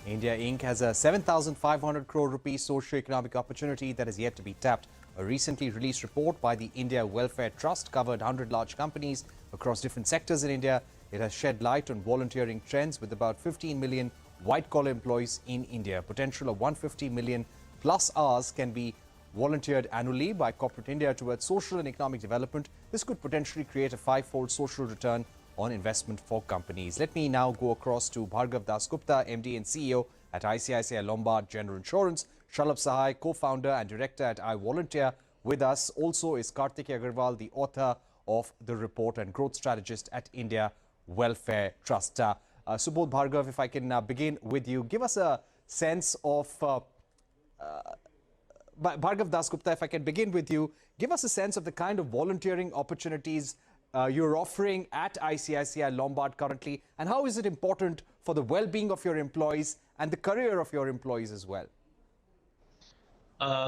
India Inc. has a 7,500 crore rupees socio-economic opportunity that is yet to be tapped. A recently released report by the India Welfare Trust covered 100 large companies across different sectors in India. It has shed light on volunteering trends with about 15 million white-collar employees in India. Potential of 150 million plus hours can be volunteered annually by corporate India towards social and economic development. This could potentially create a five-fold social return on investment for companies. Let me now go across to Bhargav Dasgupta, MD and CEO at ICICI Lombard General Insurance. Shalabh Sahai, co-founder and director at iVolunteer. With us also is Kartike Agarwal, the author of the report and growth strategist at India Welfare Trust. Subodh Bhargav, if I can begin with you, give us a sense of Bhargav Dasgupta, if I can begin with you, give us a sense of the kind of volunteering opportunities you're offering at ICICI Lombard currently, and how is it important for the well-being of your employees and the career of your employees as well?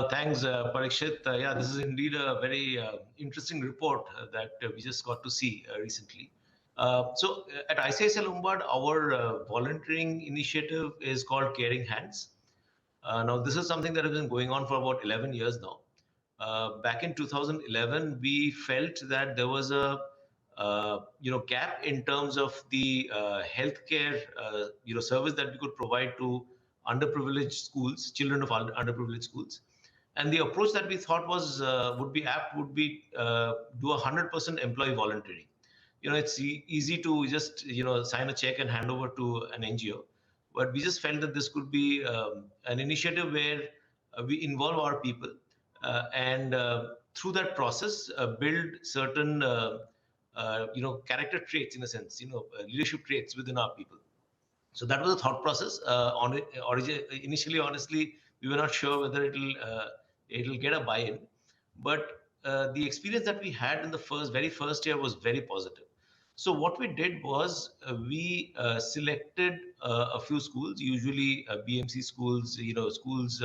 Thanks, Parikshit. Yeah, this is indeed a very interesting report that we just got to see recently. At ICICI Lombard, our volunteering initiative is called Caring Hands. Now, this is something that has been going on for about 11 years now. Back in 2011, we felt that there was a gap in terms of the healthcare service that we could provide to underprivileged schools, children of underprivileged schools. And the approach that we thought was would be do 100% employee volunteering. It's easy to just sign a check and hand over to an NGO, but we just felt that this could be an initiative where we involve our people and through that process build certain character traits, in a sense, leadership traits within our people. So that was the thought process. Initially, honestly, we were not sure whether it'll get a buy-in, but the experience that we had in the very first year was very positive. So what we did was we selected a few schools, usually BMC schools, schools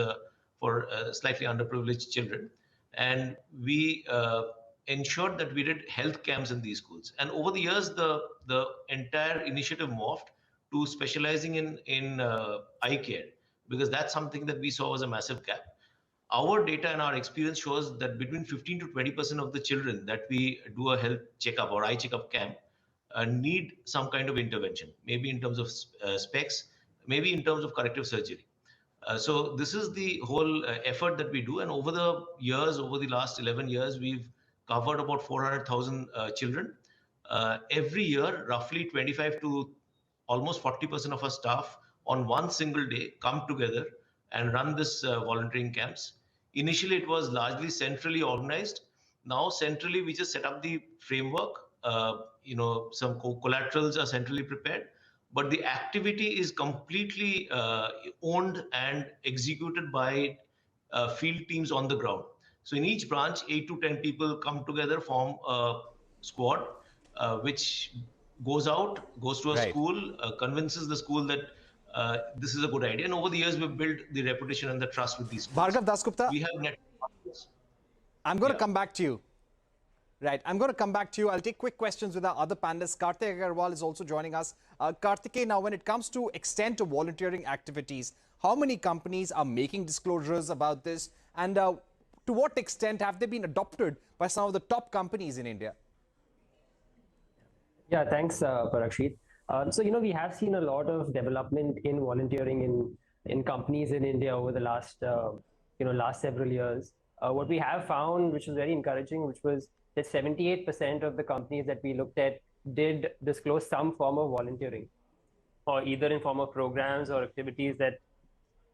for slightly underprivileged children, and we ensured that we did health camps in these schools. And over the years, the entire initiative morphed to specializing in eye care, because that's something that we saw was a massive gap. Our data and our experience shows that between 15 to 20% of the children that we do a health checkup or eye checkup camp need some kind of intervention, maybe in terms of specs, maybe in terms of corrective surgery. So this is the whole effort that we do. And over the years, over the last 11 years, we've covered about 400,000 children. Every year, roughly 25 to almost 40% of our staff on one single day come together and run this volunteering camps. Initially, it was largely centrally organized. Now, centrally, we just set up the framework. Some collaterals are centrally prepared, but the activity is completely owned and executed by field teams on the ground. So in each branch, 8 to 10 people come together, form a squad, which goes to a school, convinces the school that this is a good idea. And over the years, we've built the reputation and the trust with these schools. Bhargav Dasgupta, we have networks. I'm going to come back to you. Right, I'm going to come back to you. I'll take quick questions with our other panelists. Kartike Agarwal is also joining us. Kartike, now when it comes to extent of volunteering activities, how many companies are making disclosures about this? And to what extent have they been adopted by some of the top companies in India? Yeah, thanks, Parikshit. So, we have seen a lot of development in volunteering in companies in India over the last several years. What we have found, which was very encouraging, which was that 78% of the companies that we looked at did disclose some form of volunteering, or either in form of programs or activities that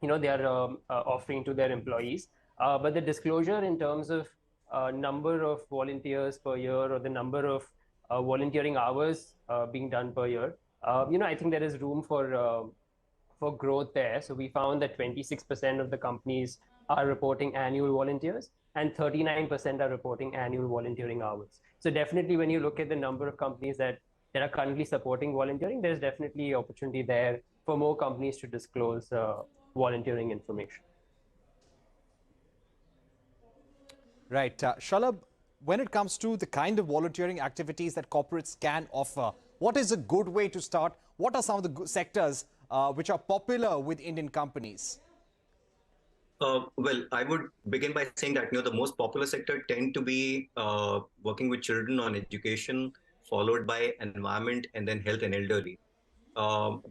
they are offering to their employees. But the disclosure in terms of number of volunteers per year or the number of volunteering hours being done per year, I think there is room for growth there. So we found that 26% of the companies are reporting annual volunteers, and 39% are reporting annual volunteering hours. So definitely, when you look at the number of companies that are currently supporting volunteering, there's definitely opportunity there for more companies to disclose volunteering information. Right. Shalabh, when it comes to the kind of volunteering activities that corporates can offer, what is a good way to start? What are some of the sectors which are popular with Indian companies? Well, I would begin by saying that the most popular sector tend to be working with children on education, followed by environment, and then health and elderly,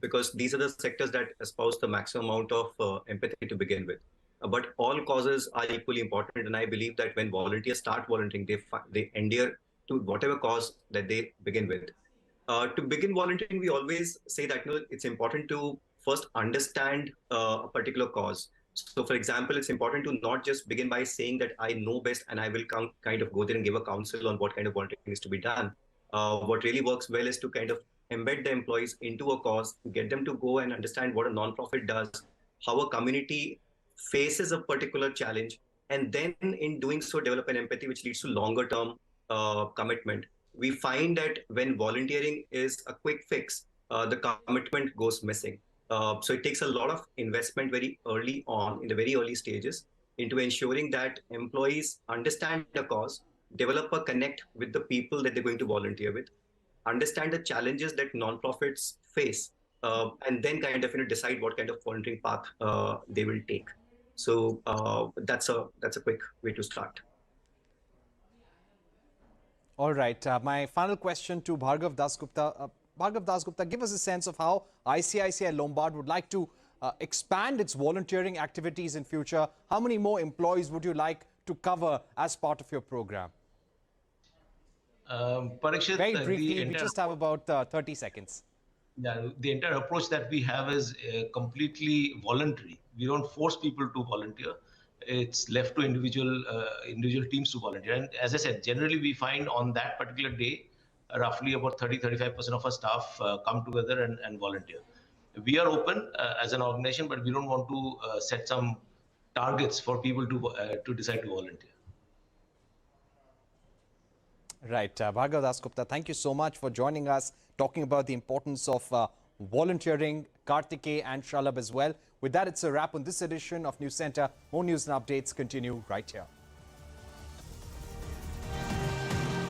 because these are the sectors that espouse the maximum amount of empathy to begin with. But all causes are equally important, and I believe that when volunteers start volunteering, they adhere to whatever cause that they begin with. To begin volunteering, we always say that it's important to first understand a particular cause. So, for example, it's important to not just begin by saying that I know best and I will kind of go there and give a counsel on what kind of volunteering is to be done. What really works well is to kind of embed the employees into a cause, get them to go and understand what a nonprofit does, how a community faces a particular challenge, and then in doing so, develop an empathy which leads to longer term commitment. We find that when volunteering is a quick fix, the commitment goes missing. So it takes a lot of investment very early on, in the very early stages, into ensuring that employees understand the cause, develop a connect with the people that they're going to volunteer with, understand the challenges that nonprofits face, and then kind of decide what kind of volunteering path they will take. So that's a quick way to start. All right. My final question to Bhargav Dasgupta. Bhargav Dasgupta, give us a sense of how ICICI Lombard would like to expand its volunteering activities in future. How many more employees would you like to cover as part of your program? Parikshit, very briefly, we just have about 30 seconds. Yeah, the entire approach that we have is completely voluntary. We don't force people to volunteer. It's left to individual teams to volunteer. And as I said, generally we find on that particular day, roughly about 30-35% of our staff come together and volunteer. We are open as an organization, but we don't want to set some targets for people to decide to volunteer. Right. Bhargav Dasgupta, thank you so much for joining us, talking about the importance of volunteering. Karthikeya and Shalabh as well. With that, it's a wrap on this edition of News Center. More news and updates continue right here.